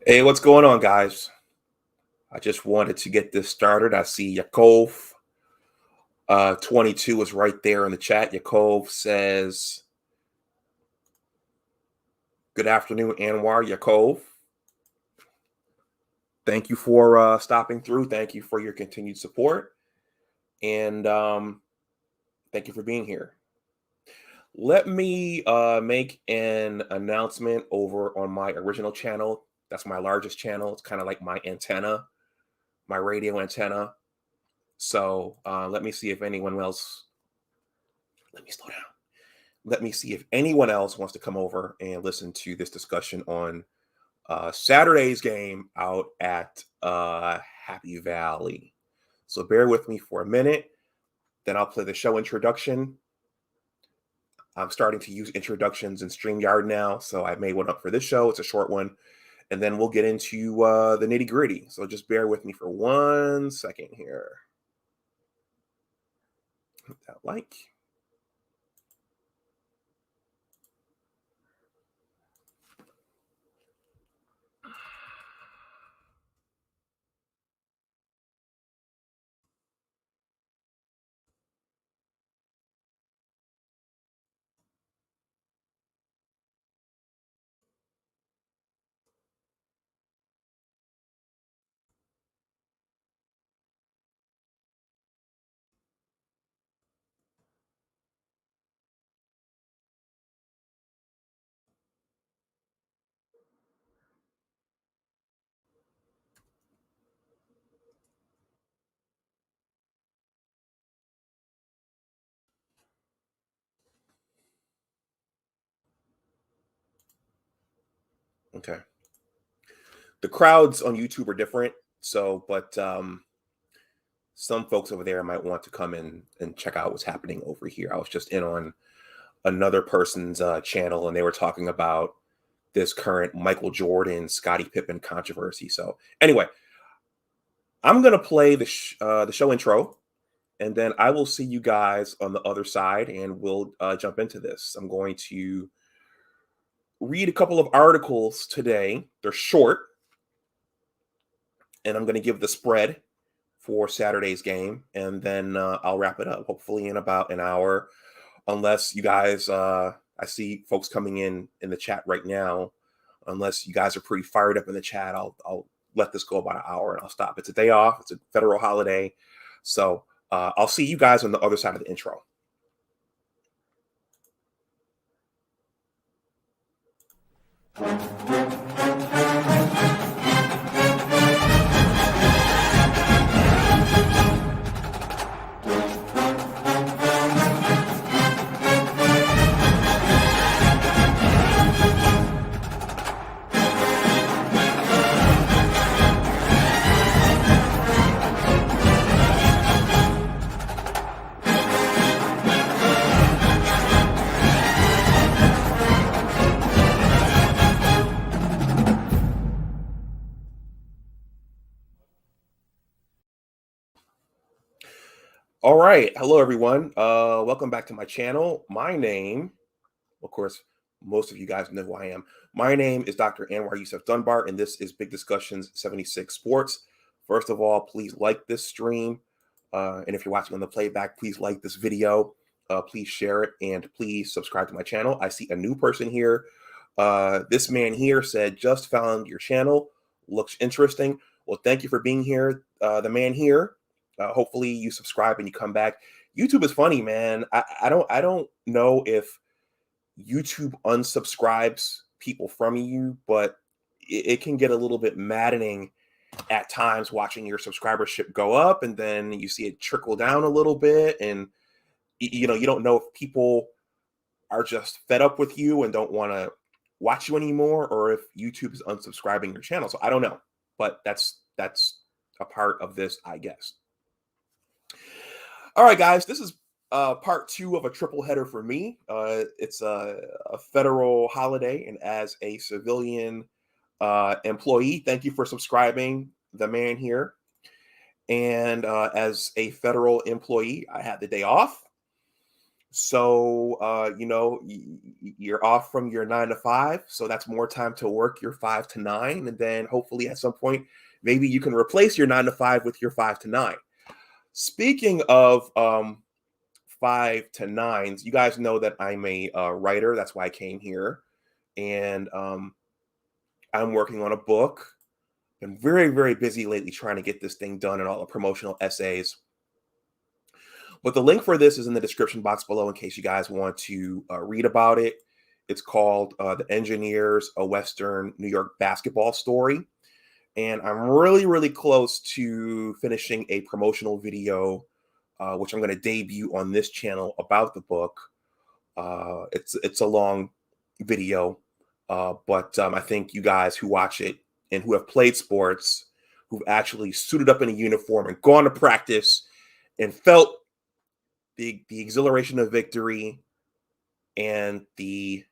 Hey, what's going on, guys? I just wanted to get this started. I see Yakov 22 is right there in the chat. Yakov says, "Good afternoon, Anwar." Yakov, thank you for stopping through. Thank you for your continued support, and thank you for being here. Let me make an announcement over on my original channel. That's my largest channel. It's kind of like my antenna, my radio antenna. So let me see if anyone else. Let me slow down. Let me see if anyone else wants to come over and listen to this discussion on Saturday's game out at Happy Valley. So bear with me for a minute. Then I'll play the show introduction. I'm starting to use introductions in StreamYard now. So I made one up for this show. It's a short one. And then we'll get into the nitty gritty. So just bear with me for 1 second here. Hit that like. Okay. The crowds on YouTube are different. So, but some folks over there might want to come in and check out what's happening over here. I was just in on another person's channel, and they were talking about this current Michael Jordan, Scottie Pippen controversy. So anyway, I'm gonna play the show intro, and then I will see you guys on the other side, and we'll jump into this. I'm going to read a couple of articles today. They're short, and I'm going to give the spread for Saturday's game, and then I'll wrap it up. Hopefully in about an hour, unless you guys. I see folks coming in the chat right now. Unless you guys are pretty fired up in the chat, I'll let this go about an hour and I'll stop. It's a day off. It's a federal holiday, so I'll see you guys on the other side of the intro. All right. Hello, everyone. Welcome back to my channel. My name, of course, most of you guys know who I am. My name is Dr. Anwar Youssef Dunbar, and this is Big Discussions 76 Sports. First of all, please like this stream. And if you're watching on the playback, please like this video. Please share it, and please subscribe to my channel. I see a new person here. This man here said, just found your channel. Looks interesting. Well, thank you for being here. The man here. Hopefully you subscribe and you come back. YouTube is funny, man. I don't know if YouTube unsubscribes people from you, but it can get a little bit maddening at times watching your subscribership go up and then you see it trickle down a little bit, and you don't know if people are just fed up with you and don't want to watch you anymore, or if YouTube is unsubscribing your channel. So I don't know, but that's a part of this, I guess. All right, guys, this is part two of a triple header for me. It's a federal holiday, and as a civilian employee, thank you for subscribing, the man here. And as a federal employee, I had the day off. So, you're off from your 9 to 5. So that's more time to work your 5 to 9. And then hopefully at some point, maybe you can replace your 9 to 5 with your 5 to 9. Speaking of 5 to 9s, you guys know that I'm a writer. That's why I came here. And I'm working on a book. Been very, very busy lately trying to get this thing done and all the promotional essays. But the link for this is in the description box below in case you guys want to read about it. It's called The Engineers, a Western New York Basketball Story. And I'm really, really close to finishing a promotional video, which I'm going to debut on this channel about the book. It's a long video, but I think you guys who watch it and who have played sports, who've actually suited up in a uniform and gone to practice and felt the exhilaration of victory and the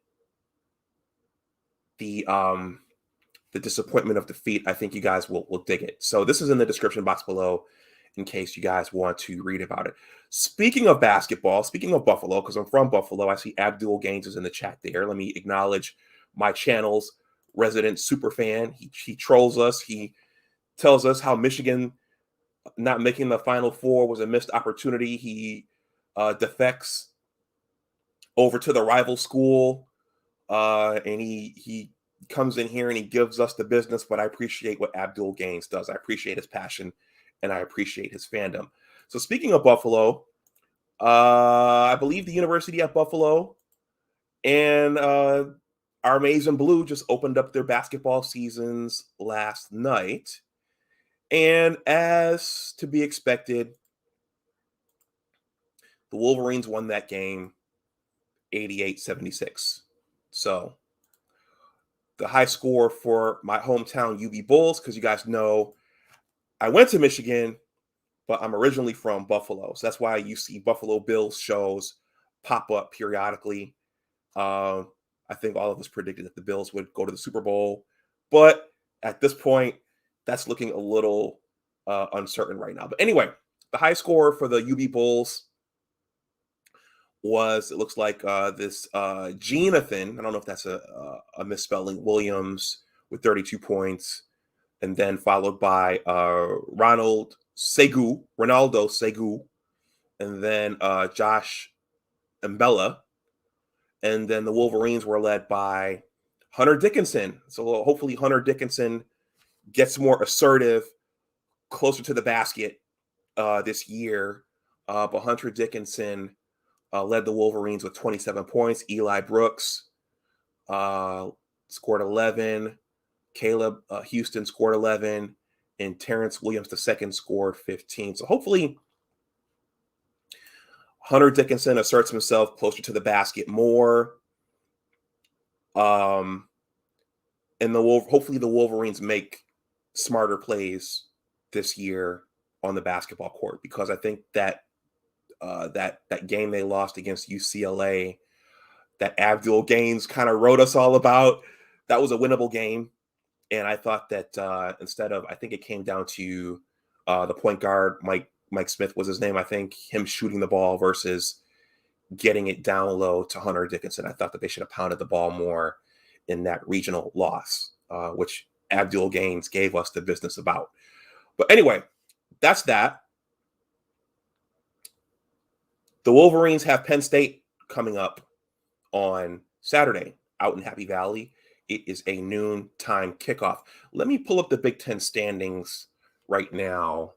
disappointment of defeat, I think you guys will dig it. So this is in the description box below in case you guys want to read about it. Speaking of basketball, speaking of Buffalo, because I'm from Buffalo, I see Abdul Gaines is in the chat there. Let me acknowledge my channel's resident super fan. He trolls us. He tells us how Michigan not making the Final Four was a missed opportunity. He defects over to the rival school, and he comes in here and he gives us the business. But I appreciate what Abdul Gaines does. I appreciate his passion, and I appreciate his fandom. So speaking of Buffalo, I believe the University at Buffalo and our Maize and Blue just opened up their basketball seasons last night. And as to be expected, the Wolverines won that game 88-76. So the high score for my hometown UB Bulls, because you guys know I went to Michigan, but I'm originally from Buffalo. So that's why you see Buffalo Bills shows pop up periodically. I think all of us predicted that the Bills would go to the Super Bowl. But at this point, that's looking a little uncertain right now. But anyway, the high score for the UB Bulls was, it looks like this Jonathan, I don't know if that's a misspelling, Williams with 32 points, and then followed by Ronaldo Segu, and then Josh Mbella, and then the Wolverines were led by Hunter Dickinson. So hopefully Hunter Dickinson gets more assertive, closer to the basket this year. But Hunter Dickinson led the Wolverines with 27 points. Eli Brooks scored 11. Caleb Houston scored 11. And Terrence Williams II scored 15. So hopefully Hunter Dickinson asserts himself closer to the basket more. And hopefully the Wolverines make smarter plays this year on the basketball court, because I think that that game they lost against UCLA, that Abdul Gaines kind of wrote us all about, that was a winnable game. And I thought that instead of, I think it came down to the point guard, Mike Smith was his name, I think, him shooting the ball versus getting it down low to Hunter Dickinson. I thought that they should have pounded the ball more in that regional loss, which Abdul Gaines gave us the business about. But anyway, that's that. The Wolverines have Penn State coming up on Saturday out in Happy Valley. It is a noon time kickoff. Let me pull up the Big Ten standings right now.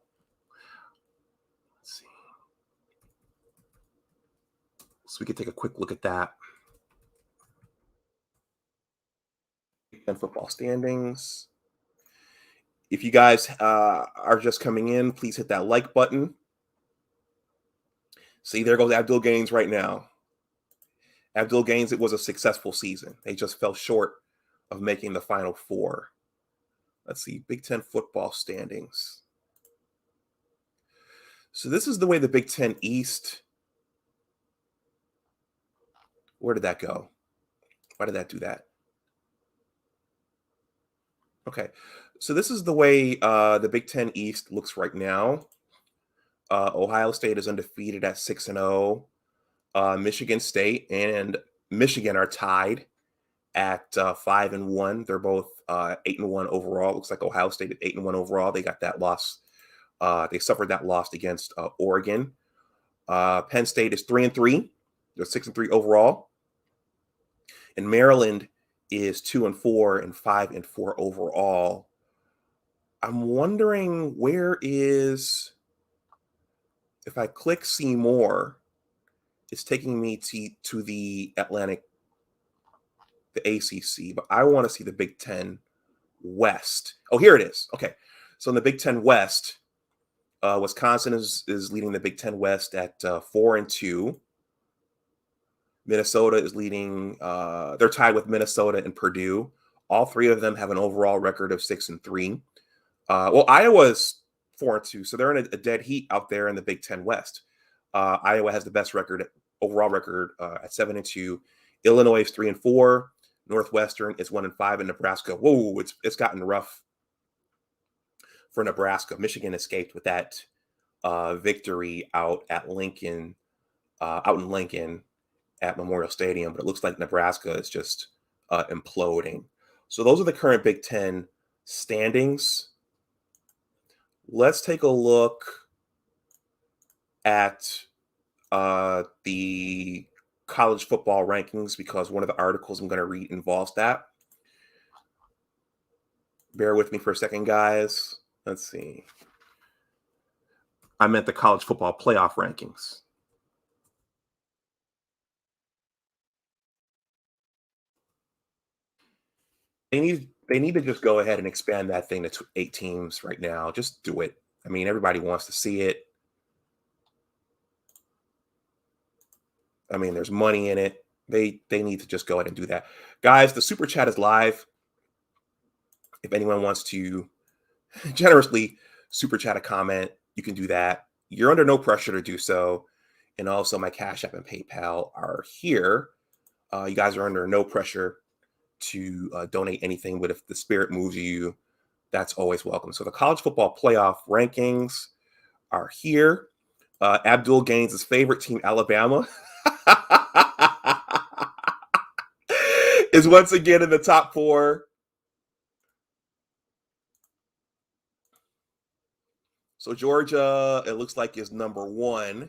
Let's see. So we can take a quick look at that. Big Ten football standings. If you guys are just coming in, please hit that like button. See, there goes Abdul Gaines right now. Abdul Gaines, it was a successful season. They just fell short of making the Final Four. Let's see, Big Ten football standings. So this is the way the Big Ten East. Where did that go? Why did that do that? Okay, so this is the way the Big Ten East looks right now. Ohio State is undefeated at 6-0. Michigan State and Michigan are tied at 5-1. They're both 8-1 overall. Looks like Ohio State at 8-1 overall. They got that loss. They suffered that loss against Oregon. Penn State is 3-3. They're 6-3 overall. And Maryland is 2-4 and 5-4 overall. I'm wondering if I click see more, it's taking me to the ACC, but I want to see the Big Ten West. Oh, here it is. Okay. So in the Big Ten West, Wisconsin is leading the Big Ten West at 4-2. Minnesota is leading. They're tied with Minnesota and Purdue. All three of them have an overall record of 6-3. Well, Iowa's 4-2, so they're in a dead heat out there in the Big Ten West. Iowa has the best overall record at 7-2. Illinois is 3-4. Northwestern is 1-5, and Nebraska. Whoa, it's gotten rough for Nebraska. Michigan escaped with that victory out in Lincoln at Memorial Stadium, but it looks like Nebraska is just imploding. So those are the current Big Ten standings. Let's take a look at the college football rankings, because one of the articles I'm going to read involves that. Bear with me for a second, guys. Let's see. I meant the college football playoff rankings. They need to just go ahead and expand that thing to 8 teams right now. Just do it. I mean, everybody wants to see it. I mean, there's money in it. They need to just go ahead and do that. Guys, the super chat is live. If anyone wants to generously super chat a comment, you can do that. You're under no pressure to do so. And also my Cash App and PayPal are here. You guys are under no pressure to donate anything, but if the spirit moves you, that's always welcome. So the college football playoff rankings are here. Abdul Gaines' favorite team, Alabama, is once again in the top 4. So Georgia, it looks like, is number 1.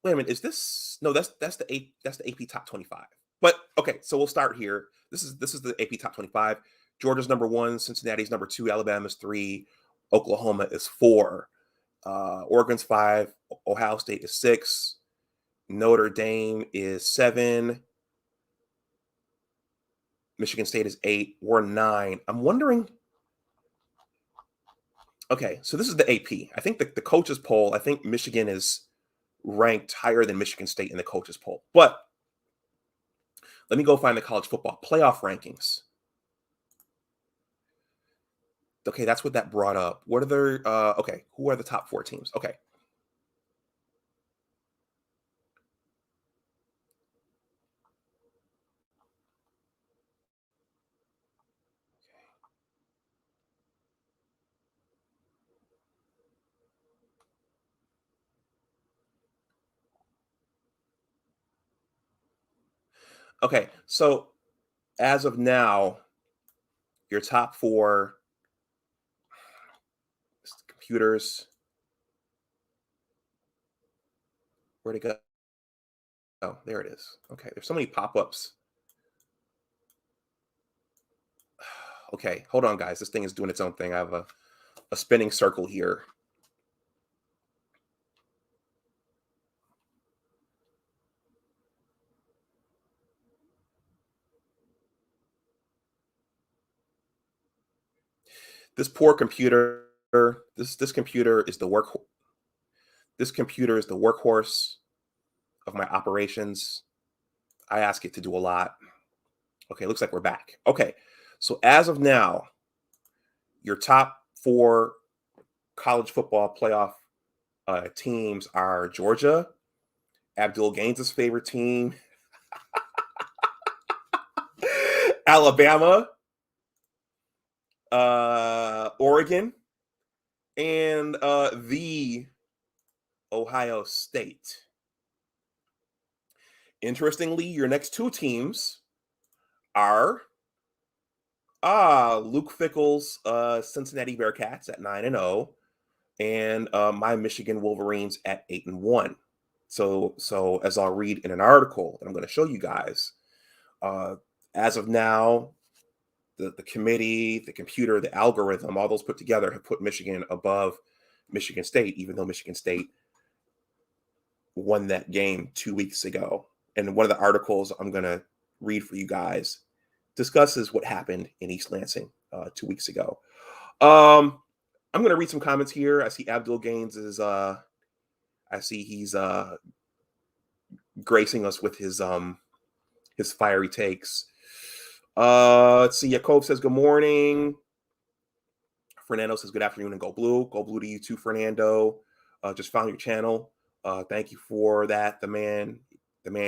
Wait a minute, is this? No, that's the AP top 25. But okay, so we'll start here. This is the AP top 25. Georgia's number 1, Cincinnati's number 2, Alabama's 3, Oklahoma is 4, Oregon's 5, Ohio State is 6, Notre Dame is 7, Michigan State is 8, we're 9. I'm wondering. Okay, so this is the AP. I think the coaches poll, I think Michigan is ranked higher than Michigan State in the coaches poll. But let me go find the college football playoff rankings. Okay, that's what that brought up. What are their okay, who are the top 4 teams? Okay. Okay, so as of now, your top 4 computers. Where'd it go? Oh, there it is. Okay, there's so many pop-ups. Okay, hold on, guys. This thing is doing its own thing. I have a spinning circle here. This poor computer. This computer is the workhorse of my operations. I ask it to do a lot. Okay, looks like we're back. Okay, so as of now, your top 4 college football playoff teams are Georgia, Abdul Gaines' favorite team, Alabama, Oregon, and the Ohio State. Interestingly, your next two teams are Luke Fickle's Cincinnati Bearcats at 9-0, and my Michigan Wolverines at 8-1. So as I'll read in an article that I'm going to show you guys, uh, as of now, the committee, the computer, the algorithm, all those put together have put Michigan above Michigan State, even though Michigan State won that game 2 weeks ago. And one of the articles I'm going to read for you guys discusses what happened in East Lansing 2 weeks ago. I'm going to read some comments here. I see Abdul Gaines is he's gracing us with his fiery takes. Let's see. Jacob says good morning. Fernando says good afternoon and go blue. Go blue to you too, Fernando. Just found your channel. Thank you for that. The man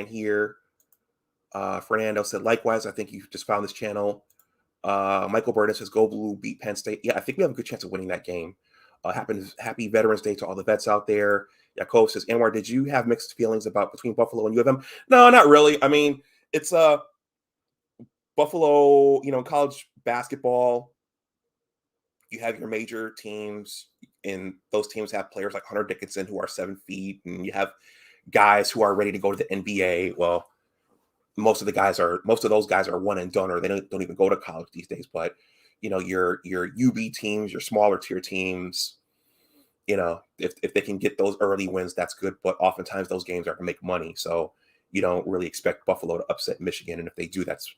here. Fernando said likewise. I think you just found this channel. Michael Burden says go blue, beat Penn State. Yeah, I think we have a good chance of winning that game. Happy Veterans Day to all the vets out there. Jacob says, Anwar, did you have mixed feelings between Buffalo and U of M? No, not really. I mean, it's Buffalo, in college basketball, you have your major teams, and those teams have players like Hunter Dickinson who are 7 feet, and you have guys who are ready to go to the NBA. Well, most of those guys are one and done, or they don't even go to college these days. But your UB teams, your smaller tier teams, if they can get those early wins, that's good. But oftentimes those games are to make money, so you don't really expect Buffalo to upset Michigan. And if they do, that's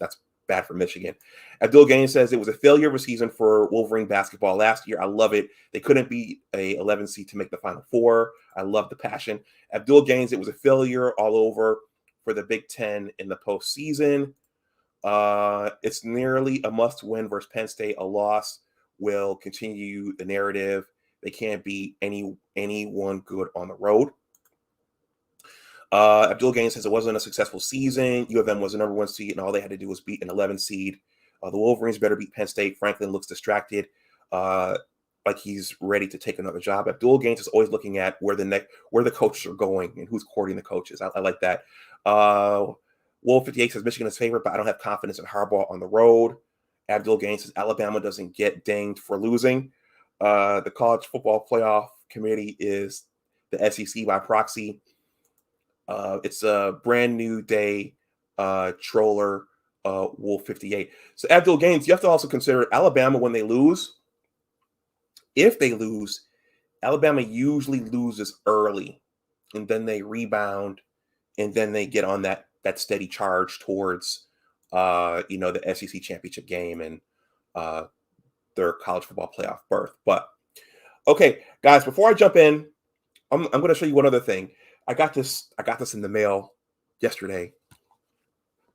bad for Michigan. Abdul Gaines says it was a failure of a season for Wolverine basketball last year. I love it. They couldn't be a 11 seed to make the Final Four. I love the passion. Abdul Gaines, it was a failure all over for the Big Ten in the postseason. It's nearly a must-win versus Penn State. A loss will continue the narrative. They can't beat anyone good on the road. Abdul Gaines says it wasn't a successful season. U of M was the number 1 seed, and all they had to do was beat an 11 seed. The Wolverines better beat Penn State. Franklin looks distracted, like he's ready to take another job. Abdul Gaines is always looking at where the coaches are going and who's courting the coaches. I like that. Wolf 58 says Michigan is favorite, but I don't have confidence in Harbaugh on the road. Abdul Gaines says Alabama doesn't get dinged for losing. The College Football Playoff Committee is the SEC by proxy. It's a brand new day, troller, Wolf 58. So Abdul Gaines, you have to also consider Alabama when they lose. If they lose, Alabama usually loses early, and then they rebound, and then they get on that steady charge towards, the SEC championship game and their college football playoff berth. But okay, guys, before I jump in, I'm going to show you one other thing. I got this in the mail yesterday.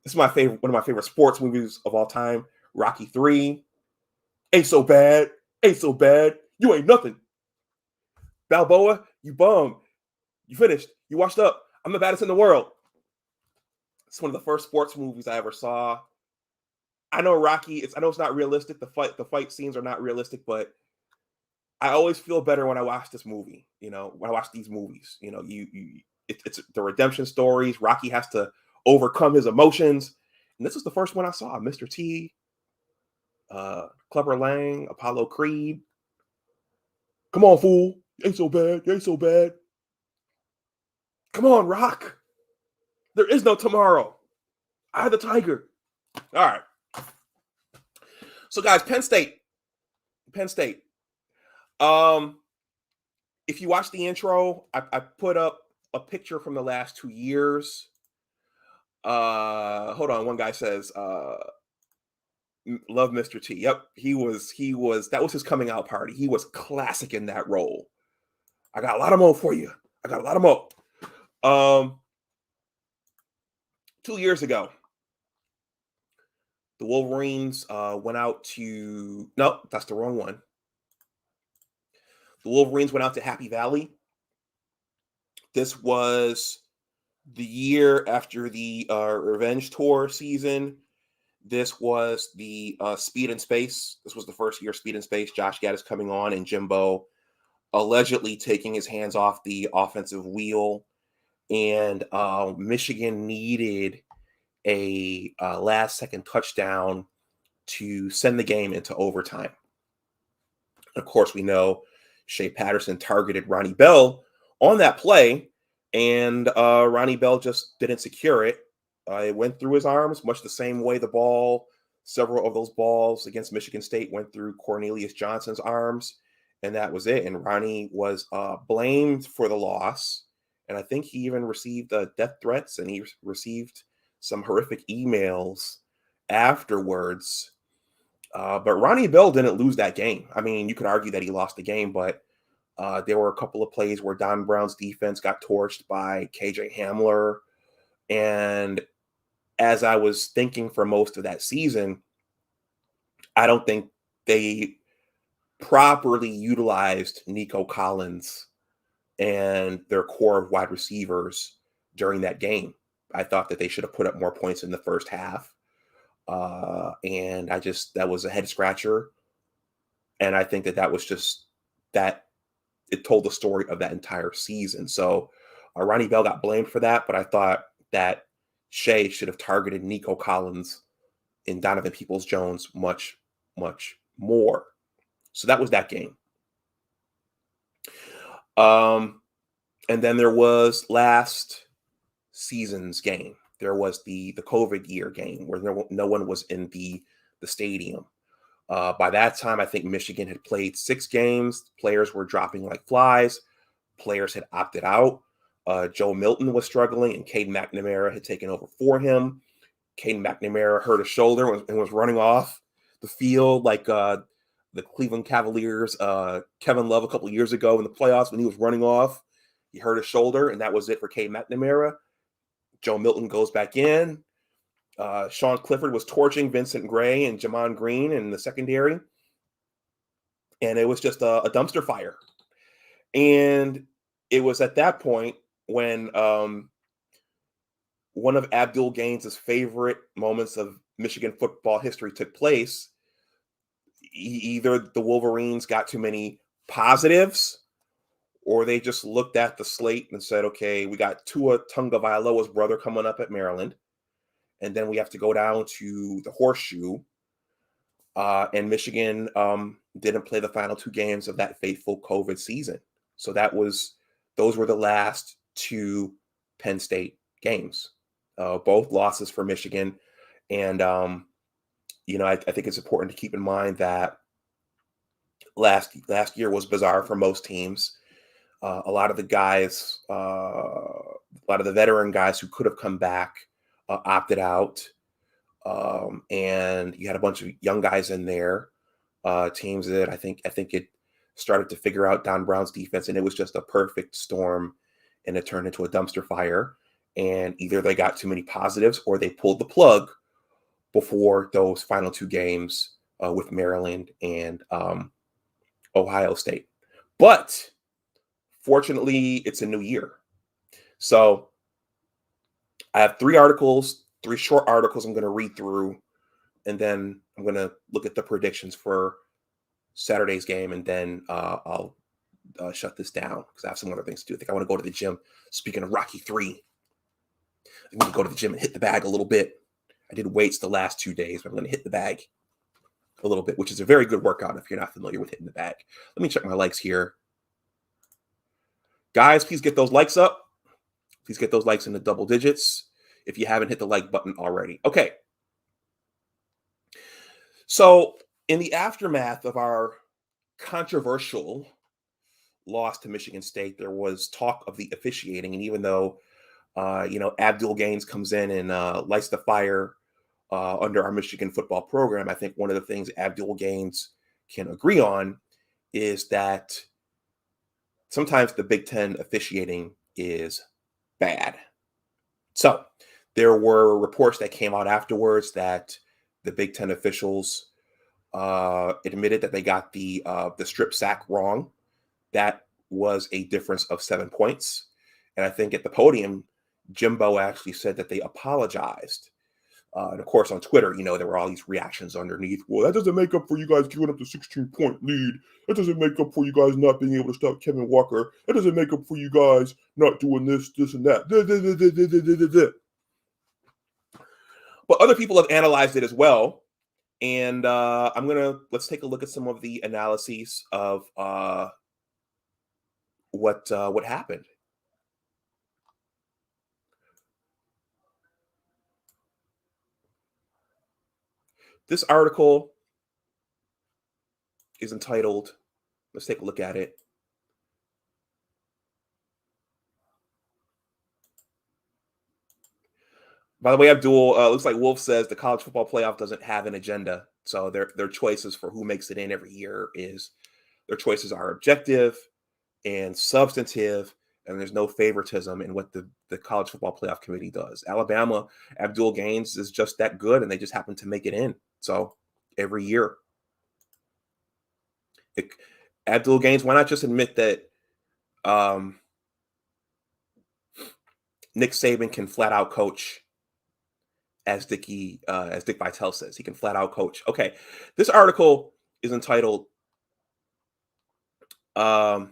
This is one of my favorite sports movies of all time. Rocky 3. Ain't so bad. Ain't so bad. You ain't nothing. Balboa, you bum. You finished. You washed up. I'm the baddest in the world. It's one of the first sports movies I ever saw. I know Rocky. I know it's not realistic. The fight scenes are not realistic, but I always feel better when I watch this movie. When I watch these movies, it's the redemption stories. Rocky has to overcome his emotions, and this is the first one I saw. Mr. T, Clubber Lang, Apollo Creed. Come on, fool! You ain't so bad. You ain't so bad. Come on, Rock. There is no tomorrow. I the tiger. All right. So, guys, Penn State. If you watch the intro, I put up a picture from the last 2 years. Hold on. One guy says, love Mr. T. Yep. He was, that was his coming out party. He was classic in that role. I got a lot of mo for you. 2 years ago, the Wolverines went out to, no, that's the wrong one. The Wolverines went out to Happy Valley. This was the year after the Revenge Tour season. This was the Speed in Space. This was the first year of Speed in Space. Josh Gaddis coming on, and Jimbo allegedly taking his hands off the offensive wheel and Michigan needed a last-second touchdown to send the game into overtime. Of course, we know Shea Patterson targeted Ronnie Bell on that play, and Ronnie Bell just didn't secure it. It went through his arms, much the same way several of those balls against Michigan State went through Cornelius Johnson's arms, and that was it. And Ronnie was blamed for the loss, and I think he even received death threats, and he received some horrific emails afterwards. But Ronnie Bell didn't lose that game. I mean, you could argue that he lost the game, but there were a couple of plays where Don Brown's defense got torched by KJ Hamler. And as I was thinking for most of that season, I don't think they properly utilized Nico Collins and their core of wide receivers during that game. I thought that they should have put up more points in the first half. And that was a head scratcher. And I think that was just that it told the story of that entire season. So Ronnie Bell got blamed for that, but I thought that Shea should have targeted Nico Collins and Donovan Peoples-Jones much, much more. So that was that game. And then there was last season's game. There was the COVID year game where no one was in the stadium. By that time, I think Michigan had played 6 games. Players were dropping like flies. Players had opted out. Joe Milton was struggling, and Cade McNamara had taken over for him. Cade McNamara hurt his shoulder and was running off the field like the Cleveland Cavaliers, Kevin Love a couple of years ago in the playoffs when he was running off. He hurt his shoulder, and that was it for Cade McNamara. Joe Milton goes back in. Sean Clifford was torching Vincent Gray and Jamon Green in the secondary. And it was just a dumpster fire. And it was at that point when one of Abdul Gaines' favorite moments of Michigan football history took place. Either the Wolverines got too many positives, or they just looked at the slate and said, okay, we got Tua Tagovailoa's brother coming up at Maryland, and then we have to go down to the Horseshoe. And Michigan didn't play the final 2 games of that fateful COVID season. So those were the last 2 Penn State games, both losses for Michigan. And, I think it's important to keep in mind that last year was bizarre for most teams. A lot of the guys, a lot of the veteran guys who could have come back opted out. And you had a bunch of young guys in there, teams that I think it started to figure out Don Brown's defense, and it was just a perfect storm, and it turned into a dumpster fire. And either they got too many positives or they pulled the plug before those final 2 games with Maryland and Ohio State. But fortunately, it's a new year. So I have 3 short articles I'm going to read through, and then I'm going to look at the predictions for Saturday's game, and then I'll shut this down because I have some other things to do. I think I want to go to the gym. Speaking of Rocky 3, I'm going to go to the gym and hit the bag a little bit. I did weights the last 2 days, but I'm going to hit the bag a little bit, which is a very good workout if you're not familiar with hitting the bag. Let me check my likes here. Guys, please get those likes up. Please get those likes in the double digits if you haven't hit the like button already. Okay. So in the aftermath of our controversial loss to Michigan State, there was talk of the officiating. And even though, Abdul Gaines comes in and lights the fire under our Michigan football program, I think one of the things Abdul Gaines can agree on is that sometimes the Big Ten officiating is bad. So there were reports that came out afterwards that the Big Ten officials admitted that they got the strip sack wrong. That was a difference of 7 points. And I think at the podium, Jimbo actually said that they apologized. And of course, on Twitter, there were all these reactions underneath. Well, that doesn't make up for you guys giving up the 16-point lead. That doesn't make up for you guys not being able to stop Kevin Walker. That doesn't make up for you guys not doing this, and that. But other people have analyzed it as well. And let's take a look at some of the analyses of what happened. This article is entitled, let's take a look at it. By the way, Abdul, looks like Wolf says the college football playoff doesn't have an agenda. So their choices for who makes it in every year their choices are objective and substantive, and there's no favoritism in what the college football playoff committee does. Alabama, Abdul Gaines is just that good, and they just happen to make it in. So every year. Abdul Gaines, why not just admit that Nick Saban can flat out coach, as Dick Vitale says. He can flat out coach. Okay, this article is entitled Apology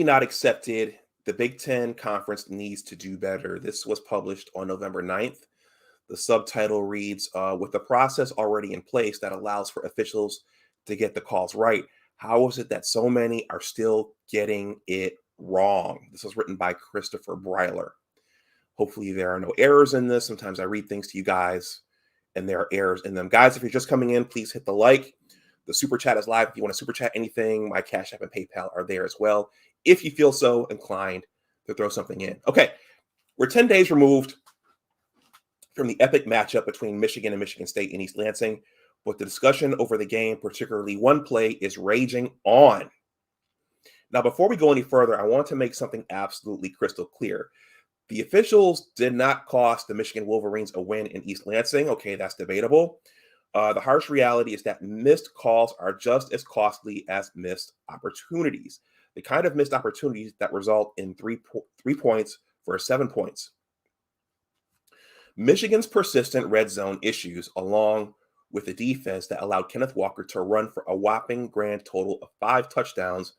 Not Accepted. The Big Ten Conference Needs to Do Better. This was published on November 9th. The subtitle reads, with the process already in place that allows for officials to get the calls right, how is it that so many are still getting it wrong? This was written by Christopher Breiler. Hopefully there are no errors in this. Sometimes I read things to you guys and there are errors in them. Guys, if you're just coming in, please hit the like. The super chat is live. If you want to super chat anything, my Cash App and PayPal are there as well, if you feel so inclined to throw something in. Okay, we're 10 days removed from the epic matchup between Michigan and Michigan State in East Lansing, but the discussion over the game, particularly one play, is raging on. Now, before we go any further, I want to make something absolutely crystal clear. The officials did not cost the Michigan Wolverines a win in East Lansing. Okay, that's debatable. The harsh reality is that missed calls are just as costly as missed opportunities. The kind of missed opportunities that result in 3 points for 7 points. Michigan's persistent red zone issues, along with the defense that allowed Kenneth Walker to run for a whopping grand total of 5 touchdowns,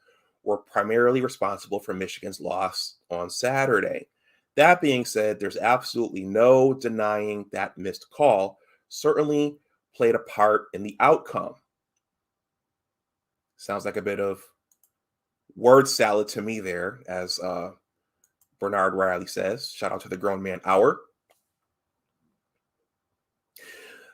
were primarily responsible for Michigan's loss on Saturday. That being said, there's absolutely no denying that missed call certainly played a part in the outcome. Sounds like a bit of word salad to me there, as Bernard Riley says. Shout out to the Grown Man Hour.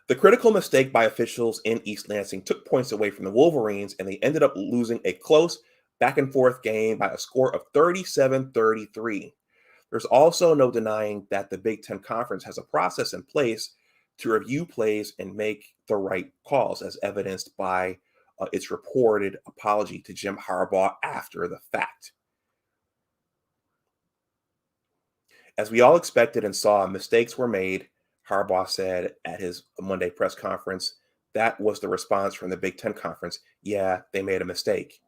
The critical mistake by officials in East Lansing took points away from the Wolverines, and they ended up losing a close back-and-forth game by a score of 37-33. There's also no denying that the Big Ten Conference has a process in place to review plays and make the right calls, as evidenced by its reported apology to Jim Harbaugh after the fact. As we all expected and saw, mistakes were made, Harbaugh said at his Monday press conference. That was the response from the Big Ten Conference. Yeah, they made a mistake.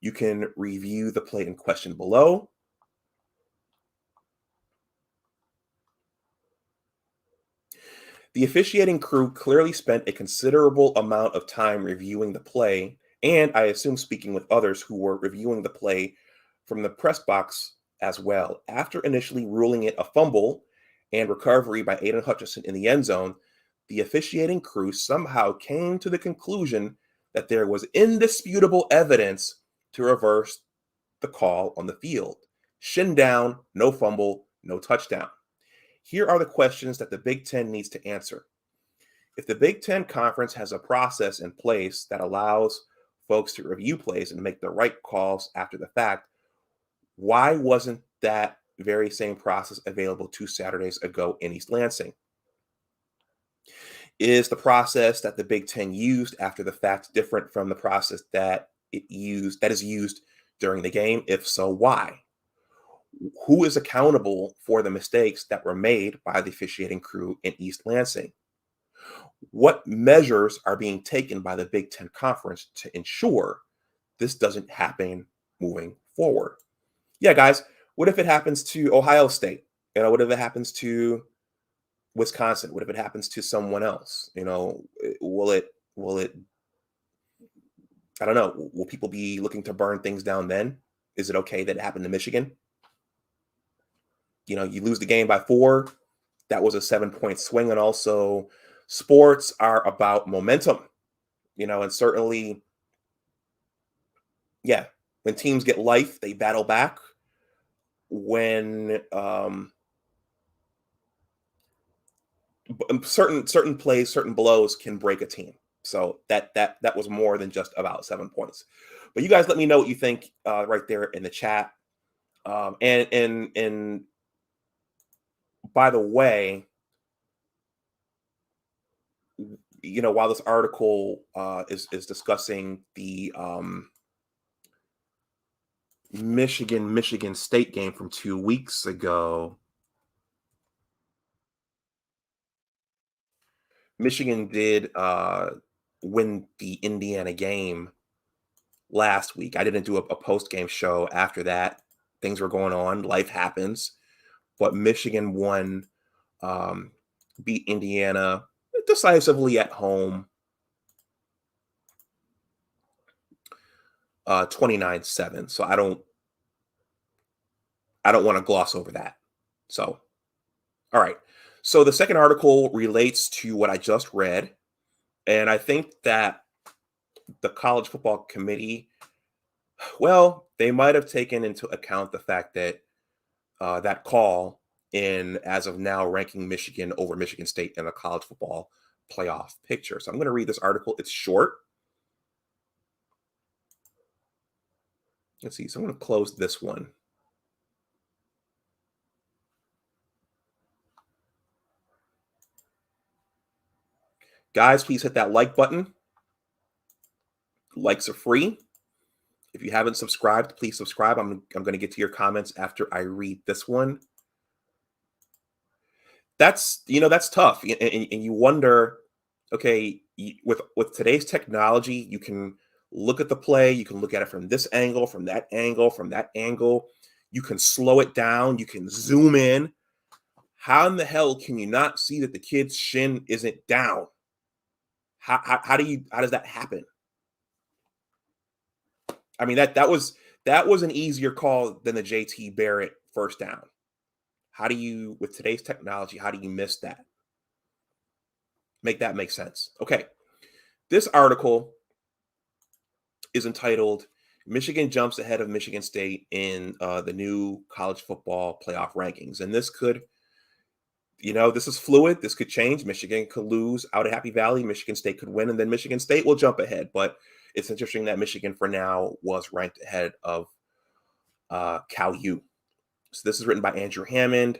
You can review the play in question below. The officiating crew clearly spent a considerable amount of time reviewing the play, and I assume speaking with others who were reviewing the play from the press box as well. After initially ruling it a fumble and recovery by Aiden Hutchinson in the end zone, the officiating crew somehow came to the conclusion that there was indisputable evidence to reverse the call on the field. Shin down, no fumble, no touchdown. Here are the questions that the Big Ten needs to answer. If the Big Ten Conference has a process in place that allows folks to review plays and make the right calls after the fact, why wasn't that very same process available 2 Saturdays ago in East Lansing? Is the process that the Big Ten used after the fact different from the process that is used during the game? If so, why? Who is accountable for the mistakes that were made by the officiating crew in East Lansing? What measures are being taken by the Big Ten Conference to ensure this doesn't happen moving forward? Yeah, guys, what if it happens to Ohio State? What if it happens to Wisconsin? What if it happens to someone else? Will it I don't know. Will people be looking to burn things down then? Is it okay that it happened to Michigan? You lose the game by 4. That was a 7-point swing. And also, sports are about momentum, and certainly, yeah, when teams get life, they battle back. When certain plays, certain blows can break a team. So that was more than just about 7 points. But you guys, let me know what you think right there in the chat. And by the way, while this article is discussing the Michigan State game from 2 weeks ago, Michigan did win the Indiana game last week. I didn't do a post game show after that. Things were going on. Life happens. But Michigan won, beat Indiana decisively at home, 29-7. So I don't want to gloss over that. So, all right. So the second article relates to what I just read. And I think that the college football committee, well, they might have taken into account the fact that that call in, as of now, ranking Michigan over Michigan State in the college football playoff picture. So I'm going to read this article. It's short. Let's see. So I'm going to close this one. Guys, please hit that like button. Likes are free. If you haven't subscribed, please subscribe. I'm going to get to your comments after I read this one. That's tough, and you wonder, okay, with today's technology, you can look at the play, you can look at it from this angle, from that angle, from that angle. You can slow it down, you can zoom in. How in the hell can you not see that the kid's shin isn't down? How does that happen? I mean, that was an easier call than the JT Barrett first down. How do you, with today's technology, how do you miss that? Make that make sense. Okay. This article is entitled "Michigan Jumps Ahead of Michigan State in the New College Football Playoff Rankings." And this could, this is fluid. This could change. Michigan could lose out at Happy Valley. Michigan State could win, and then Michigan State will jump ahead. But it's interesting that Michigan, for now, was ranked ahead of Cal U. So this is written by Andrew Hammond,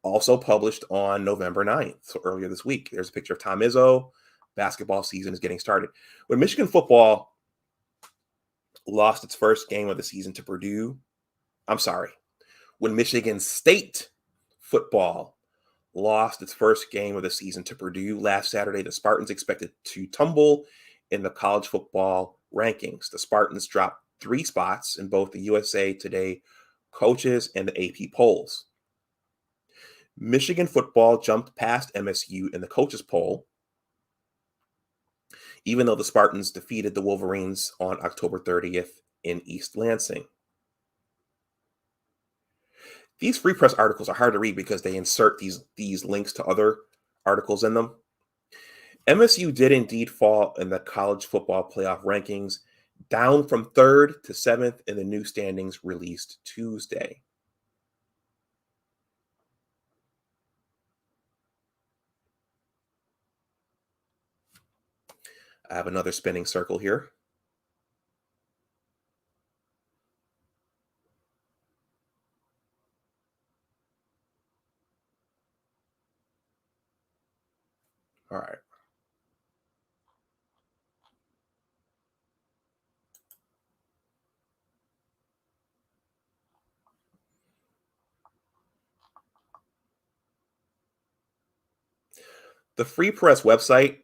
also published on November 9th, so earlier this week. There's a picture of Tom Izzo. Basketball season is getting started. When Michigan football lost its first game of the season to Purdue, when Michigan State football lost its first game of the season to Purdue last Saturday, the Spartans expected to tumble in the college football rankings. The Spartans dropped 3 spots in both the USA Today coaches and the AP polls. Michigan football jumped past MSU in the coaches poll, even though the Spartans defeated the Wolverines on October 30th in East Lansing. These free press articles are hard to read because they insert these links to other articles in them. MSU did indeed fall in the college football playoff rankings, down from 3rd to 7th in the new standings released Tuesday. I have another spinning circle here. All right. The Free Press website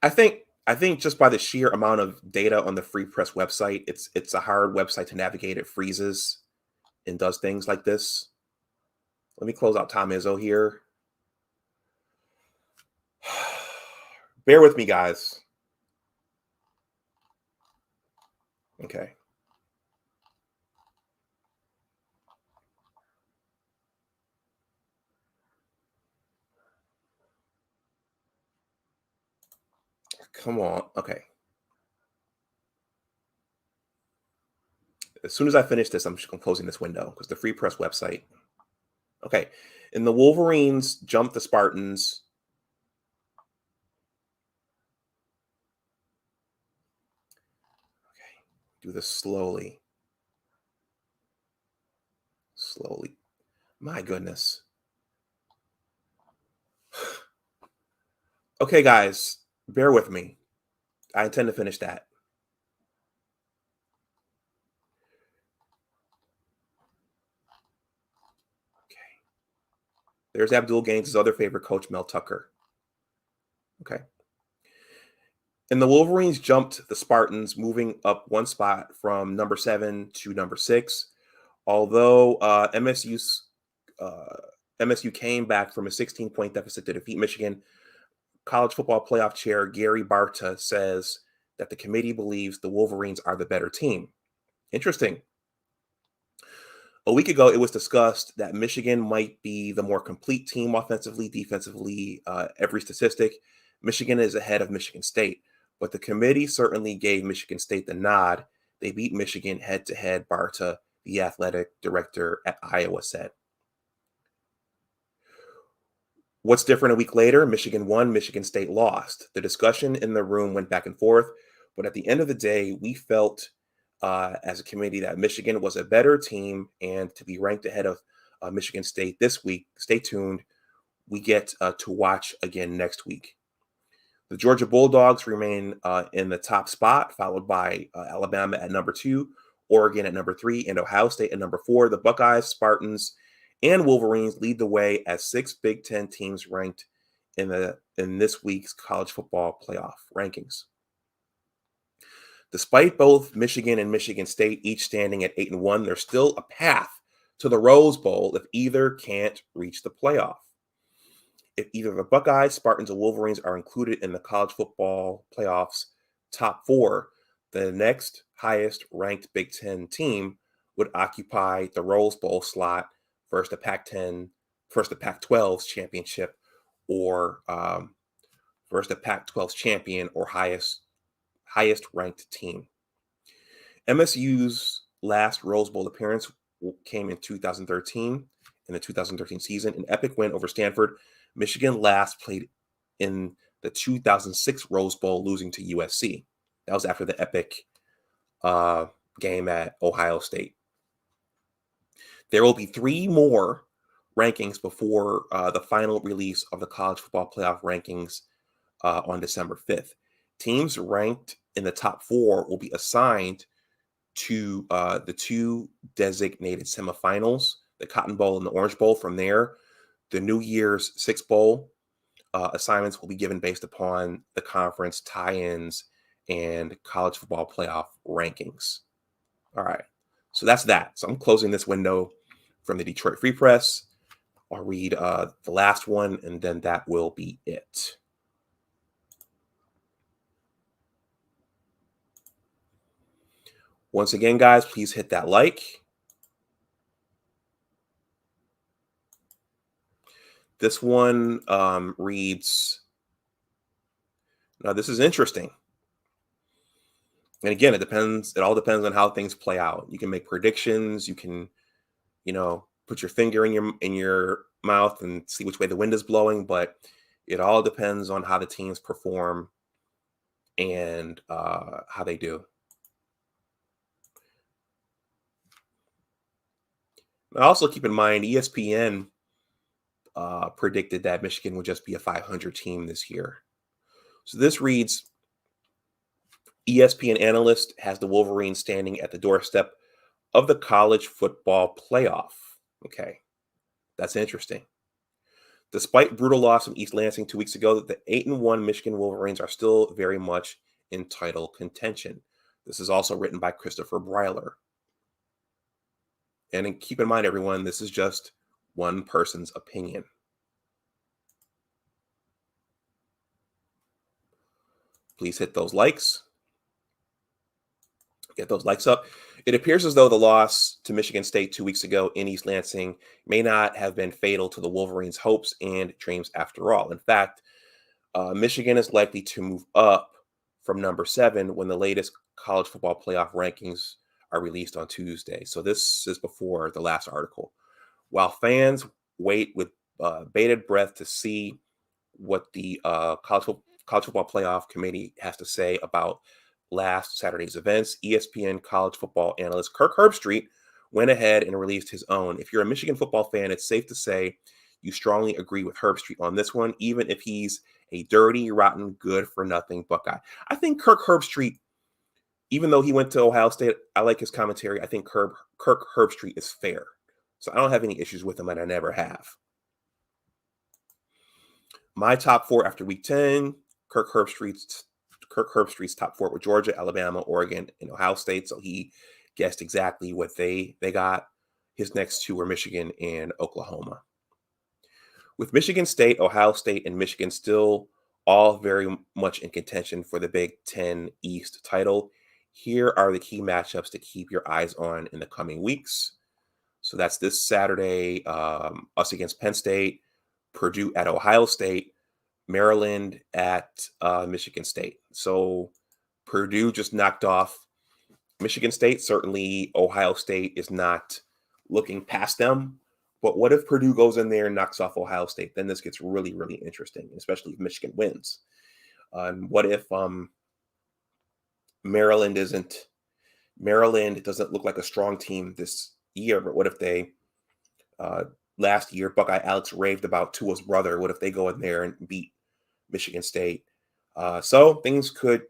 I think I think just by the sheer amount of data on the Free Press website, it's a hard website to navigate. It freezes and does things like this. Let me close out Tom Izzo here. Bear with me, guys. Okay. Come on. Okay. As soon as I finish this, I'm closing this window because the Free Press website. Okay. And the Wolverines jumped the Spartans. Okay. Do this slowly. Slowly. My goodness. Okay, guys, bear with me. I intend to finish that. Okay. There's Abdul Gaines' other favorite coach, Mel Tucker. Okay. And the Wolverines jumped the Spartans, moving up one spot from number 7 to number 6. Although uh, MSU came back from a 16-point deficit to defeat Michigan, college football playoff chair Gary Barta says that the committee believes the Wolverines are the better team. Interesting. A week ago, it was discussed that Michigan might be the more complete team offensively, defensively, every statistic. Michigan is ahead of Michigan State, but the committee certainly gave Michigan State the nod. They beat Michigan head to head, Barta, the athletic director at Iowa, said. What's different a week later? Michigan won, Michigan State lost. The discussion in the room went back and forth, but at the end of the day, we felt as a committee that Michigan was a better team and to be ranked ahead of Michigan State this week. Stay tuned. We get to watch again next week. The Georgia Bulldogs remain in the top spot, followed by Alabama at number 2, Oregon at number 3, and Ohio State at number 4. The Buckeyes, Spartans, and Wolverines lead the way as 6 Big Ten teams ranked in this week's college football playoff rankings. Despite both Michigan and Michigan State each standing at 8-1, there's still a path to the Rose Bowl if either can't reach the playoff. If either the Buckeyes, Spartans, or Wolverines are included in the college football playoffs top 4, the next highest ranked Big Ten team would occupy the Rose Bowl slot versus the Pac-12's championship, or versus the Pac-12's champion or highest ranked team. MSU's last Rose Bowl appearance came in 2013, in the 2013 season, an epic win over Stanford. Michigan last played in the 2006 Rose Bowl, losing to USC. That was after the epic game at Ohio State. There will be 3 more rankings before the final release of the college football playoff rankings on December 5th. Teams ranked in the top 4 will be assigned to the 2 designated semifinals, the Cotton Bowl and the Orange Bowl. From there, the New Year's Six Bowl assignments will be given based upon the conference tie-ins and college football playoff rankings. All right, so that's that. So I'm closing this window from the Detroit Free Press. I'll read the last one, and then that will be it. Once again, guys, please hit that like. This one reads, now this is interesting. And again, it all depends on how things play out. You can make predictions, you can, put your finger in your mouth and see which way the wind is blowing, but it all depends on how the teams perform and how they do. And also keep in mind, ESPN predicted that Michigan would just be a 500 team this year. So this reads, ESPN Analyst has the Wolverines standing at the doorstep of the college football playoff. Okay, that's interesting. Despite brutal loss from East Lansing 2 weeks ago, the 8-1 Michigan Wolverines are still very much in title contention. This is also written by Christopher Breiler. And keep in mind, everyone, this is just one person's opinion. Please hit those likes. Get those likes up. It appears as though the loss to Michigan State 2 weeks ago in East Lansing may not have been fatal to the Wolverines' hopes and dreams after all. In fact, Michigan is likely to move up from number 7 when the latest college football playoff rankings are released on Tuesday. So this is before the last article. While fans wait with bated breath to see what the college football playoff committee has to say about last Saturday's events, ESPN college football analyst Kirk Herbstreit went ahead and released his own. If you're a Michigan football fan, it's safe to say you strongly agree with Herbstreit on this one, even if he's a dirty, rotten, good-for-nothing Buckeye. I think Kirk Herbstreit, even though he went to Ohio State, I like his commentary. I think Kirk Herbstreit is fair. So I don't have any issues with him, and I never have. My top 4 after week 10, Kirk Herbstreit's top 4 were Georgia, Alabama, Oregon, and Ohio State. So he guessed exactly what they got. His next 2 were Michigan and Oklahoma. With Michigan State, Ohio State, and Michigan still all very much in contention for the Big Ten East title, here are the key matchups to keep your eyes on in the coming weeks. So that's this Saturday, us against Penn State, Purdue at Ohio State, Maryland at Michigan State. So Purdue just knocked off Michigan State. Certainly Ohio State is not looking past them. But what if Purdue goes in there and knocks off Ohio State? Then this gets really, really interesting, especially if Michigan wins. And what if Maryland doesn't look like a strong team this year, but what if they last year Buckeye Alex raved about Tua's brother? What if they go in there and beat Michigan State? So things could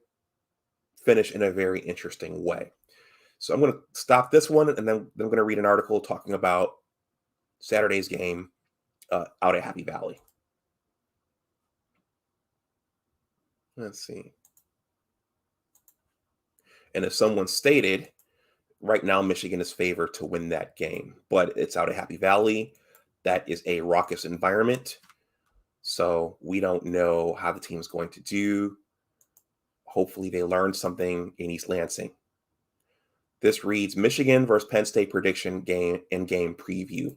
finish in a very interesting way. So I'm going to stop this one, and then I'm going to read an article talking about Saturday's game out at Happy Valley. Let's see. And as someone stated, right now Michigan is favored to win that game, but it's out at Happy Valley. That is a raucous environment. So we don't know how the team's going to do. Hopefully they learned something in East Lansing. This reads Michigan versus Penn State prediction game and game preview.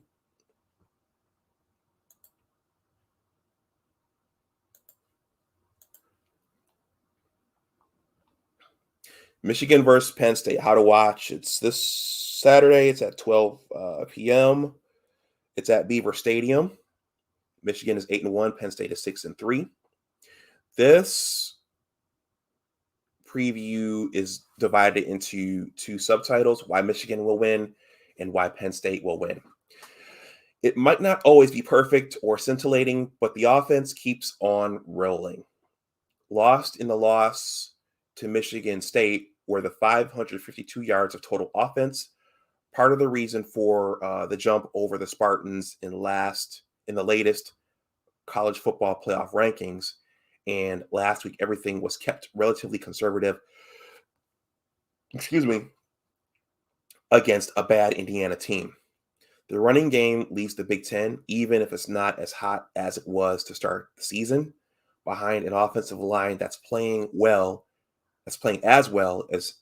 Michigan versus Penn State, how to watch. It's this Saturday. It's at 12 p.m. It's at Beaver Stadium. Michigan is 8-1. Penn State is 6-3. This preview is divided into 2 subtitles: why Michigan will win and why Penn State will win. It might not always be perfect or scintillating, but the offense keeps on rolling. Lost in the loss to Michigan State were the 552 yards of total offense. Part of the reason for the jump over the Spartans in the latest college football playoff rankings. And last week, everything was kept relatively conservative. Against a bad Indiana team. The running game leads the Big Ten, even if it's not as hot as it was to start the season, behind an offensive line that's playing as well as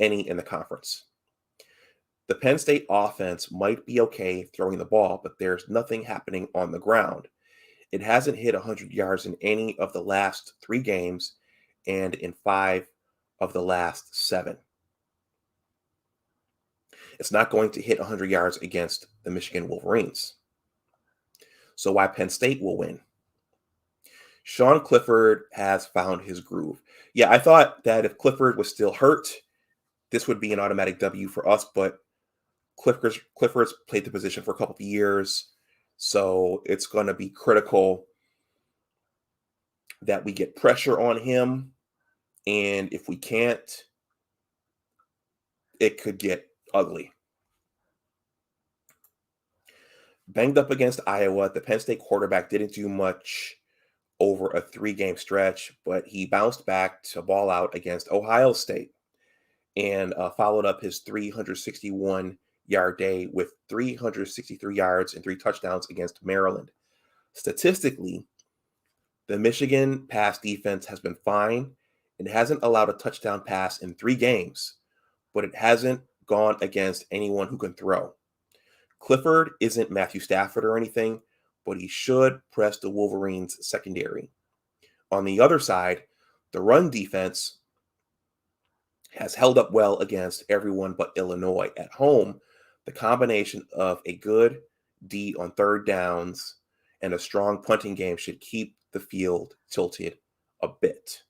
any in the conference. The Penn State offense might be okay throwing the ball, but there's nothing happening on the ground. It hasn't hit 100 yards in any of the last 3 games and in 5 of the last 7. It's not going to hit 100 yards against the Michigan Wolverines. So why Penn State will win? Sean Clifford has found his groove. Yeah, I thought that if Clifford was still hurt, this would be an automatic W for us, but Clifford's played the position for a couple of years, so it's going to be critical that we get pressure on him, and if we can't, it could get ugly. Banged up against Iowa, the Penn State quarterback didn't do much over a 3-game stretch, but he bounced back to ball out against Ohio State and followed up his 361-yard day with 363 yards and 3 touchdowns against Maryland. Statistically, the Michigan pass defense has been fine and hasn't allowed a touchdown pass in 3 games, but it hasn't gone against anyone who can throw. Clifford isn't Matthew Stafford or anything, but he should press the Wolverines' secondary. On the other side, the run defense has held up well against everyone but Illinois. At home, the combination of a good D on third downs and a strong punting game should keep the field tilted a bit.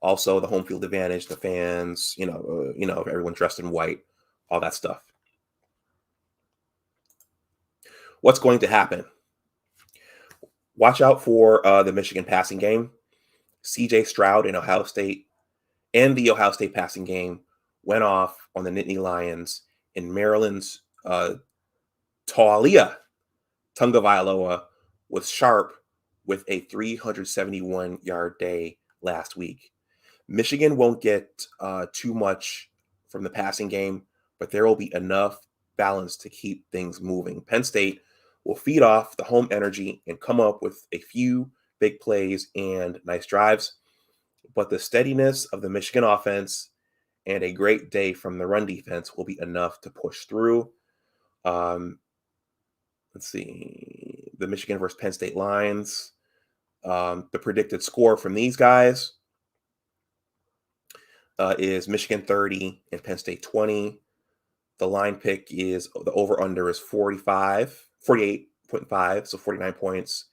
Also, the home field advantage, the fans, everyone dressed in white, all that stuff. What's going to happen? Watch out for the Michigan passing game. C.J. Stroud in Ohio State and the Ohio State passing game went off on the Nittany Lions, in Maryland's Taulia Tungavailoa was sharp with a 371-yard day last week. Michigan won't get too much from the passing game, but there will be enough balance to keep things moving. Penn State will feed off the home energy and come up with a few big plays and nice drives, but the steadiness of the Michigan offense and a great day from the run defense will be enough to push through. Let's see, the Michigan versus Penn State Lions. The predicted score from these guys is Michigan 30 and Penn State 20. The line pick is the over-under is 48.5, so 49 points.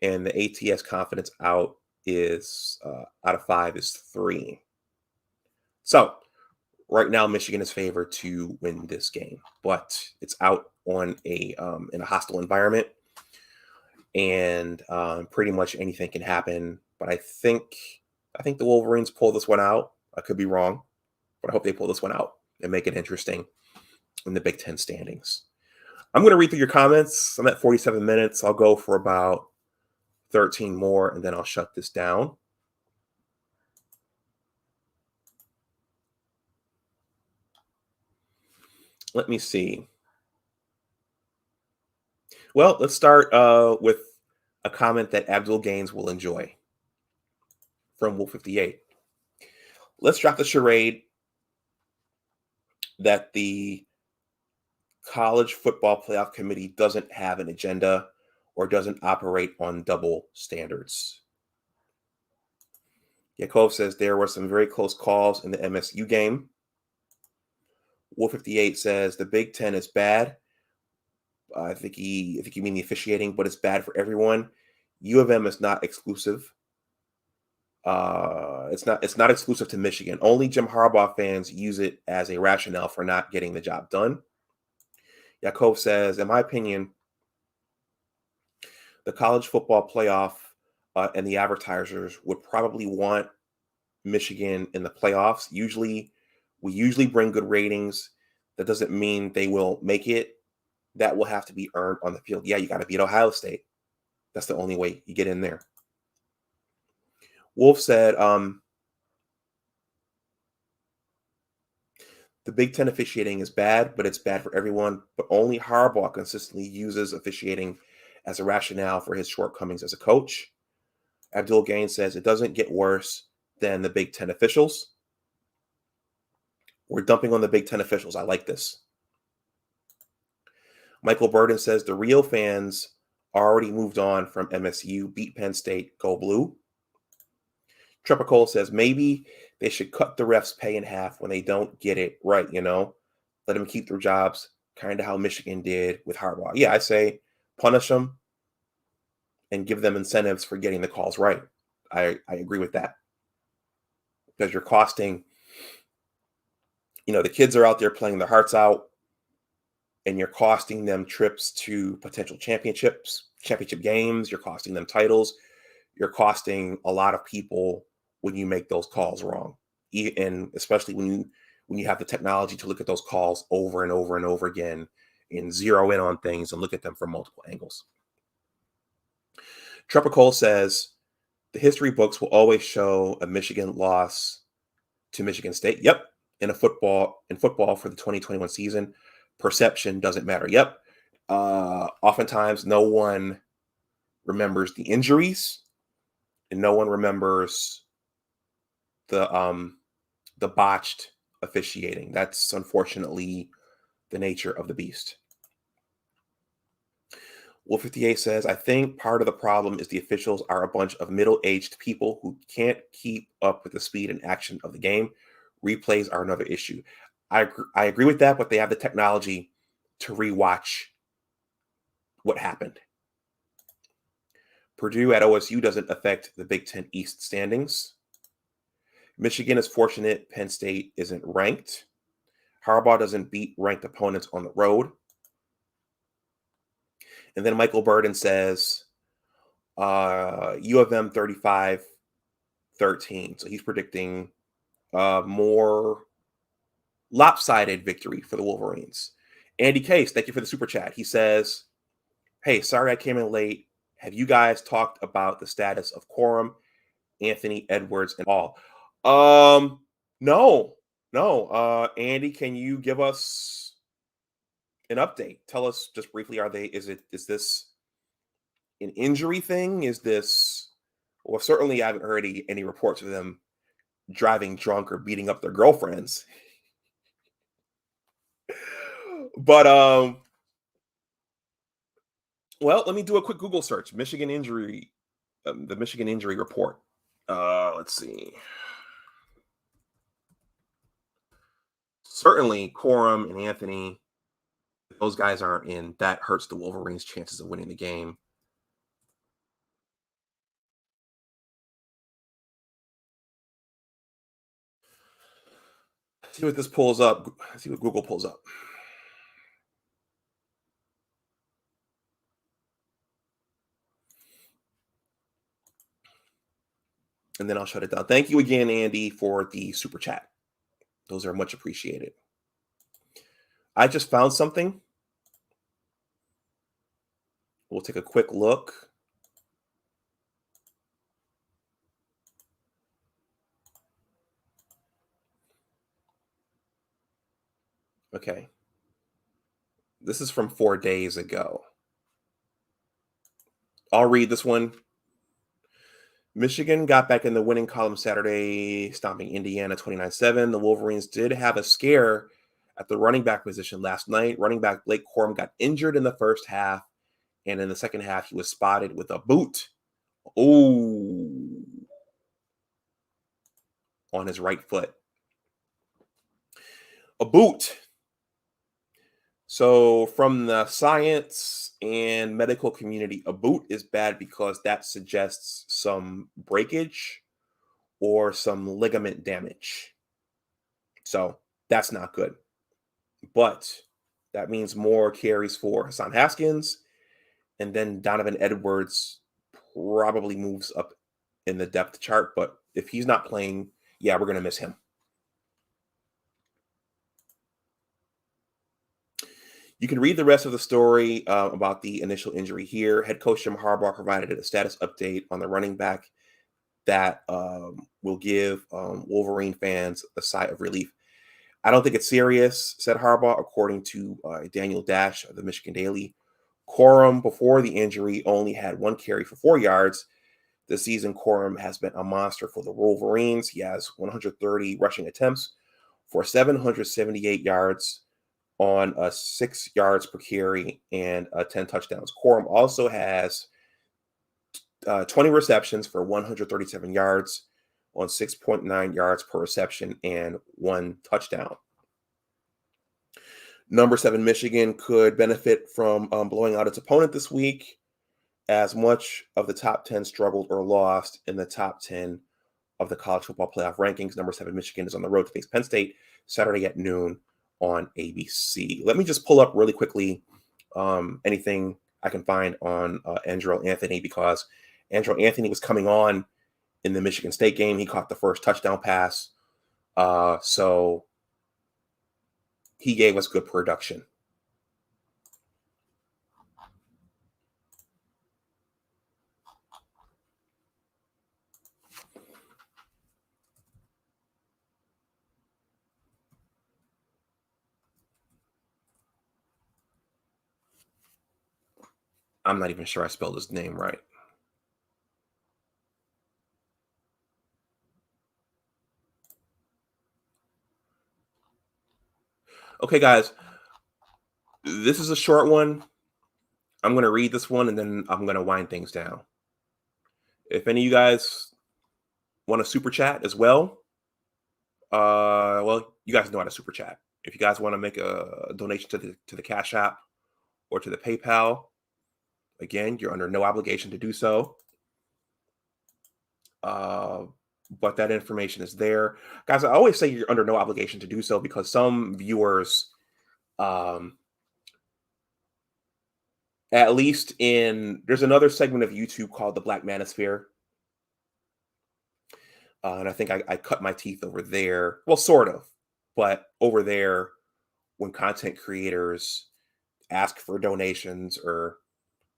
And the ATS confidence out is out of 5 is 3. So right now, Michigan is favored to win this game, but it's out on in a hostile environment, and pretty much anything can happen. But I think the Wolverines pull this one out. I could be wrong, but I hope they pull this one out and make it interesting in the Big Ten standings. I'm going to read through your comments. I'm at 47 minutes. I'll go for about 13 more, and then I'll shut this down. Let me see. Well, let's start with a comment that Abdul Gaines will enjoy from Wolf 58. Let's drop the charade that the College Football Playoff Committee doesn't have an agenda or doesn't operate on double standards. Yakov says there were some very close calls in the MSU game. Wolf 58 says the Big Ten is bad. I think you mean the officiating, but it's bad for everyone. U of M is not exclusive. It's not exclusive to Michigan. Only Jim Harbaugh fans use it as a rationale for not getting the job done. Yakov says, in my opinion, the college football playoff and the advertisers would probably want Michigan in the playoffs. We usually bring good ratings. That doesn't mean they will make it. That will have to be earned on the field. Yeah, you got to beat Ohio State. That's the only way you get in there. Wolf said, the Big Ten officiating is bad, but it's bad for everyone. But only Harbaugh consistently uses officiating as a rationale for his shortcomings as a coach. Abdul Gaines says it doesn't get worse than the Big Ten officials. We're dumping on the Big Ten officials. I like this. Michael Burden says the real fans already moved on from MSU, beat Penn State, go blue. Trepicole says maybe they should cut the refs' pay in half when they don't get it right, Let them keep their jobs, kind of how Michigan did with Harbaugh. Yeah, I say punish them and give them incentives for getting the calls right. I agree with that. Because you're costing, the kids are out there playing their hearts out, and you're costing them trips to potential championship games. You're costing them titles. You're costing a lot of people when you make those calls wrong, and especially when you have the technology to look at those calls over and over and over again and zero in on things and look at them from multiple angles. Trevor Cole says the history books will always show a Michigan loss to Michigan State. Yep. In football for the 2021 season, perception doesn't matter. Yep. Oftentimes no one remembers the injuries and no one remembers the botched officiating. That's unfortunately the nature of the beast. Wolf 58 says, I think part of the problem is the officials are a bunch of middle-aged people who can't keep up with the speed and action of the game. Replays are another issue. I agree with that, but they have the technology to rewatch what happened. Purdue at OSU doesn't affect the Big Ten East standings. Michigan is fortunate Penn State isn't ranked. Harbaugh doesn't beat ranked opponents on the road. And then Michael Burden says, U of M 35-13. So he's predicting more lopsided victory for the Wolverines. Andy Case, thank you for the super chat. He says, hey, sorry I came in late. Have you guys talked about the status of Corum, Anthony Edwards, and all? No. Andy, can you give us an update? Tell us just briefly, is this an injury thing? Is this, well, certainly I haven't heard any reports of them driving drunk or beating up their girlfriends. But well, let me do a quick Google search. Michigan injury, the Michigan injury report. Let's see. Certainly, Corum and Anthony, if those guys aren't in, that hurts the Wolverines' chances of winning the game. See what this pulls up. See what Google pulls up. And then I'll shut it down. Thank you again, Andy, for the super chat. Those are much appreciated. I just found something. We'll take a quick look. Okay. This is from 4 days ago. I'll read this one. Michigan got back in the winning column Saturday, stomping Indiana 29-7. The Wolverines did have a scare at the running back position last night. Running back Blake Corum got injured in the first half, and in the second half, he was spotted with a boot. Oh, on his right foot. A boot. So from the science and medical community, a boot is bad because that suggests some breakage or some ligament damage. So that's not good. But that means more carries for Hassan Haskins. And then Donovan Edwards probably moves up in the depth chart. But if he's not playing, yeah, we're going to miss him. You can read the rest of the story about the initial injury here. Head coach Jim Harbaugh provided a status update on the running back that will give Wolverine fans a sigh of relief. I don't think it's serious, said Harbaugh, according to Daniel Dash of the Michigan Daily. Corum, before the injury, only had 1 carry for 4 yards. This season, Corum has been a monster for the Wolverines. He has 130 rushing attempts for 778 yards on 6 yards per carry and 10 touchdowns. Corum also has 20 receptions for 137 yards on 6.9 yards per reception and 1 touchdown. Number 7, Michigan could benefit from blowing out its opponent this week, as much of the top 10 struggled or lost in the top 10 of the college football playoff rankings. Number 7, Michigan is on the road to face Penn State Saturday at noon on ABC. Let me just pull up really quickly anything I can find on Andrew Anthony, because Andrew Anthony was coming on in the Michigan State game. He caught the first touchdown pass. So he gave us good production. I'm not even sure I spelled his name right. Okay, guys, this is a short one. I'm going to read this one and then I'm going to wind things down. If any of you guys want a super chat as well, well, you guys know how to super chat. If you guys want to make a donation to the Cash App or to the PayPal, again, you're under no obligation to do so. But that information is there, guys. I always say you're under no obligation to do so because some viewers, um, at least there's another segment of YouTube called the Black Manosphere. And I think I cut my teeth over there. Well, sort of, but over there, when content creators ask for donations or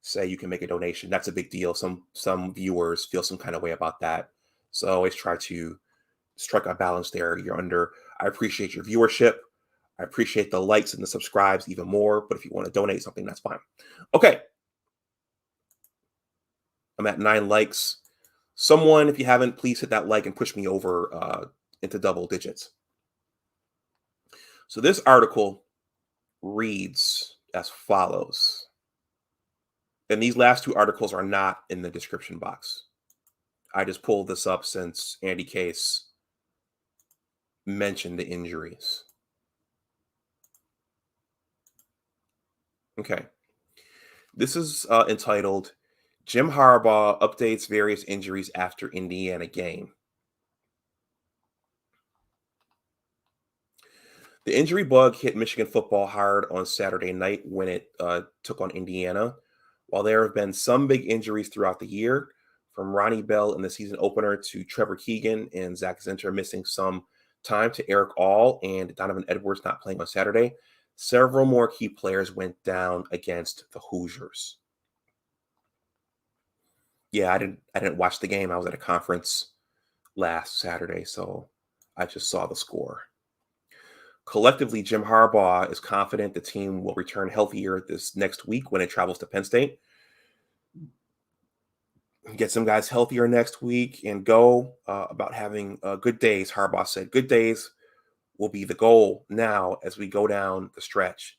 say you can make a donation, that's a big deal. Some viewers feel some kind of way about that. So I always try to strike a balance there. I appreciate your viewership. I appreciate the likes and the subscribes even more. But if you want to donate something, that's fine. Okay. I'm at 9 likes. Someone, if you haven't, please hit that like and push me over into double digits. So this article reads as follows. And these last two articles are not in the description box. I just pulled this up since Andy Case mentioned the injuries. Okay. This is entitled, Jim Harbaugh Updates Various Injuries After Indiana Game. The injury bug hit Michigan football hard on Saturday night when it took on Indiana. While there have been some big injuries throughout the year, from Ronnie Bell in the season opener to Trevor Keegan and Zach Zinter missing some time to Eric All and Donovan Edwards not playing on Saturday, several more key players went down against the Hoosiers. Yeah, I didn't watch the game. I was at a conference last Saturday, so I just saw the score. Collectively, Jim Harbaugh is confident the team will return healthier this next week when it travels to Penn State. Get some guys healthier next week and go about having good days. Harbaugh said, good days will be the goal now as we go down the stretch.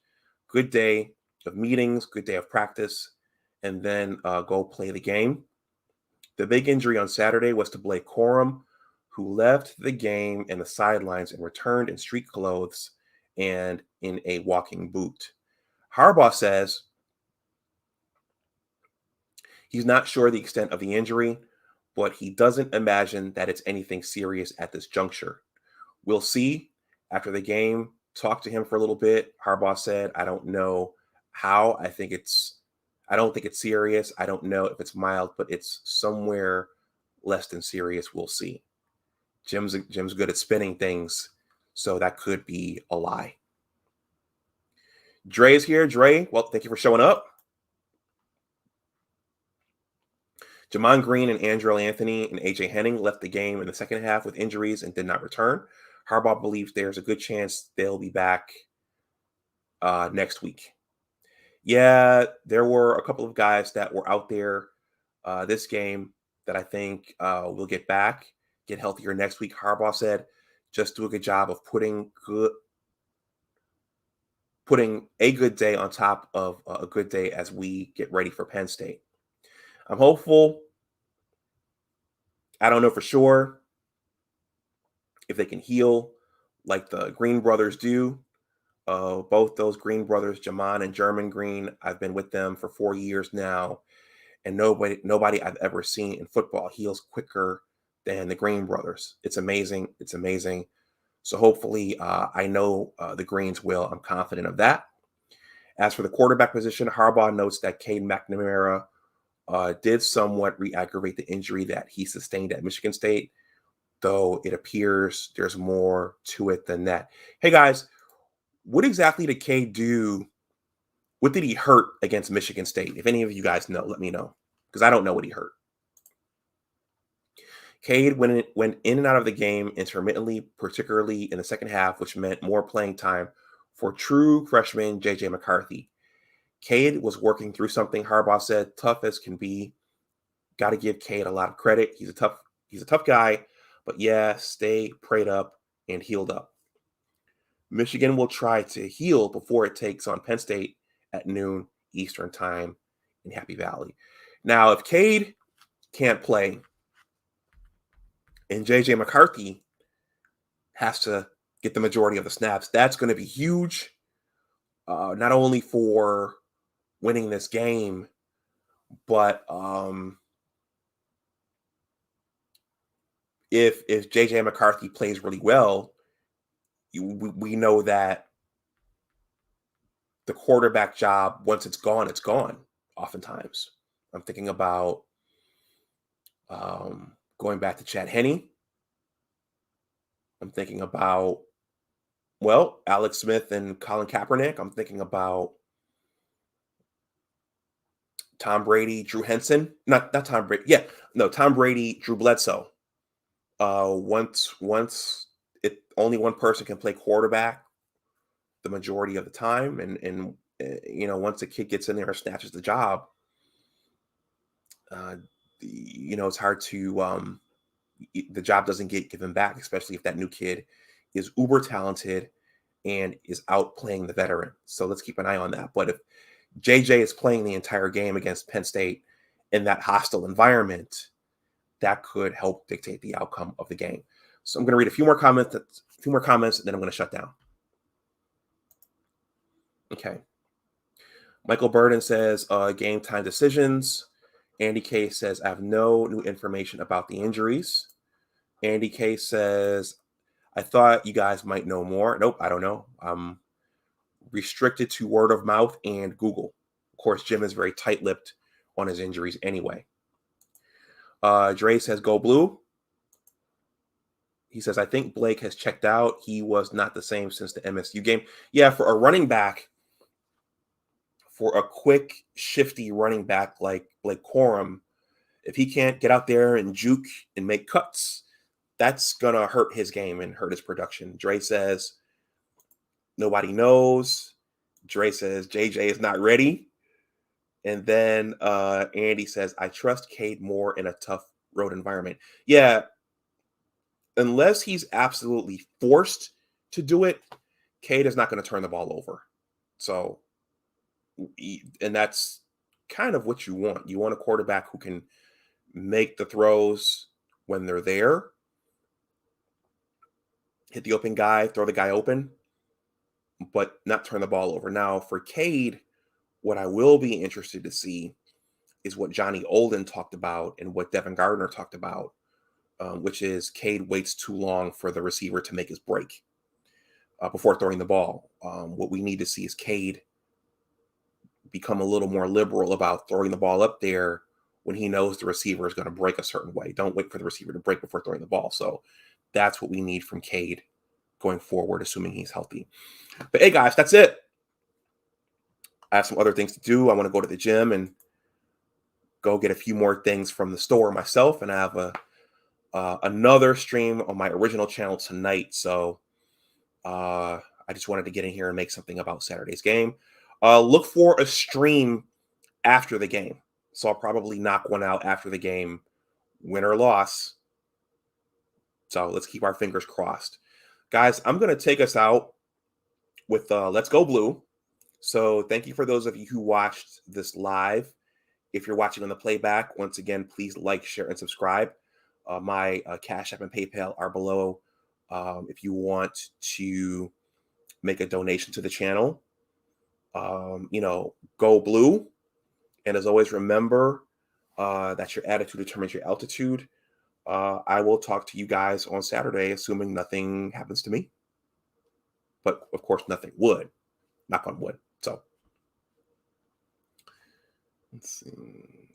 Good day of meetings, good day of practice, and then go play the game. The big injury on Saturday was to Blake Corum, who left the game in the sidelines and returned in street clothes and in a walking boot. Harbaugh says he's not sure the extent of the injury, but he doesn't imagine that it's anything serious at this juncture. We'll see after the game. Talk to him for a little bit. Harbaugh said, I don't know how. I don't think it's serious. I don't know if it's mild, but it's somewhere less than serious. We'll see. Jim's good at spinning things, so that could be a lie. Dre is here. Dre, well, thank you for showing up. Jamon Green and Andrell Anthony and AJ Henning left the game in the second half with injuries and did not return. Harbaugh believes there's a good chance they'll be back next week. Yeah, there were a couple of guys that were out there this game that I think will get healthier next week. Harbaugh said, just do a good job of putting a good day on top of a good day as we get ready for Penn State. I'm hopeful. I don't know for sure if they can heal like the Green brothers do. Both those Green brothers, Jamon and German Green, I've been with them for 4 years now, and nobody I've ever seen in football heals quicker than the Green brothers. It's amazing. It's amazing. So hopefully, I know the Greens will. I'm confident of that. As for the quarterback position, Harbaugh notes that Cade McNamara did somewhat re-aggravate the injury that he sustained at Michigan State, though it appears there's more to it than that. Hey, guys, what exactly did Cade do? What did he hurt against Michigan State? If any of you guys know, let me know, because I don't know what he hurt. Cade went in and out of the game intermittently, particularly in the second half, which meant more playing time for true freshman J.J. McCarthy. Cade was working through something. Harbaugh said, tough as can be. Got to give Cade a lot of credit. He's a tough guy, but yeah, stay prayed up and healed up. Michigan will try to heal before it takes on Penn State at noon Eastern time in Happy Valley. Now, if Cade can't play and JJ McCarthy has to get the majority of the snaps, that's going to be huge, not only for winning this game, but if JJ McCarthy plays really well, we know that the quarterback job, once it's gone, oftentimes. I'm thinking about going back to Chad Henne. I'm thinking about, well, Alex Smith and Colin Kaepernick. I'm thinking about Tom Brady, Drew Henson. Not Tom Brady. Yeah, no, Tom Brady, Drew Bledsoe. Once only one person can play quarterback the majority of the time, and once a kid gets in there and snatches the job, it's hard to the job doesn't get given back, especially if that new kid is uber talented and is outplaying the veteran. So let's keep an eye on that. But if JJ is playing the entire game against Penn State in that hostile environment, that could help dictate the outcome of the game. So I'm going to read a few more comments, and then I'm going to shut down. Okay. Michael Burden says, game time decisions. Andy K says, I have no new information about the injuries. Andy K says, I thought you guys might know more. Nope, I don't know. I'm restricted to word of mouth and Google. Of course, Jim is very tight-lipped on his injuries anyway. Dre says, go blue. He says, I think Blake has checked out. He was not the same since the MSU game. Yeah, for a running back, for a quick, shifty running back like Blake Corum, if he can't get out there and juke and make cuts, that's going to hurt his game and hurt his production. Dre says, nobody knows. Dre says, JJ is not ready. And then Andy says, I trust Cade more in a tough road environment. Yeah, unless he's absolutely forced to do it, Cade is not going to turn the ball over. So, and that's kind of what you want. You want a quarterback who can make the throws when they're there, hit the open guy, throw the guy open, but not turn the ball over. Now, for Cade, what I will be interested to see is what Johnny Olden talked about and what Devin Gardner talked about, which is Cade waits too long for the receiver to make his break before throwing the ball. What we need to see is Cade become a little more liberal about throwing the ball up there when he knows the receiver is going to break a certain way. Don't wait for the receiver to break before throwing the ball. So that's what we need from Cade going forward, assuming he's healthy. But hey, guys, that's it. I have some other things to do. I want to go to the gym and go get a few more things from the store myself. And I have another stream on my original channel tonight. So I just wanted to get in here and make something about Saturday's game. Look for a stream after the game. So I'll probably knock one out after the game, win or loss. So let's keep our fingers crossed. Guys, I'm going to take us out with Let's Go Blue. So thank you for those of you who watched this live. If you're watching on the playback, once again, please like, share, and subscribe. My Cash App and PayPal are below if you want to make a donation to the channel. Go blue. And as always, remember that your attitude determines your altitude. I will talk to you guys on Saturday, assuming nothing happens to me. But, of course, nothing would. Knock on wood. So, let's see.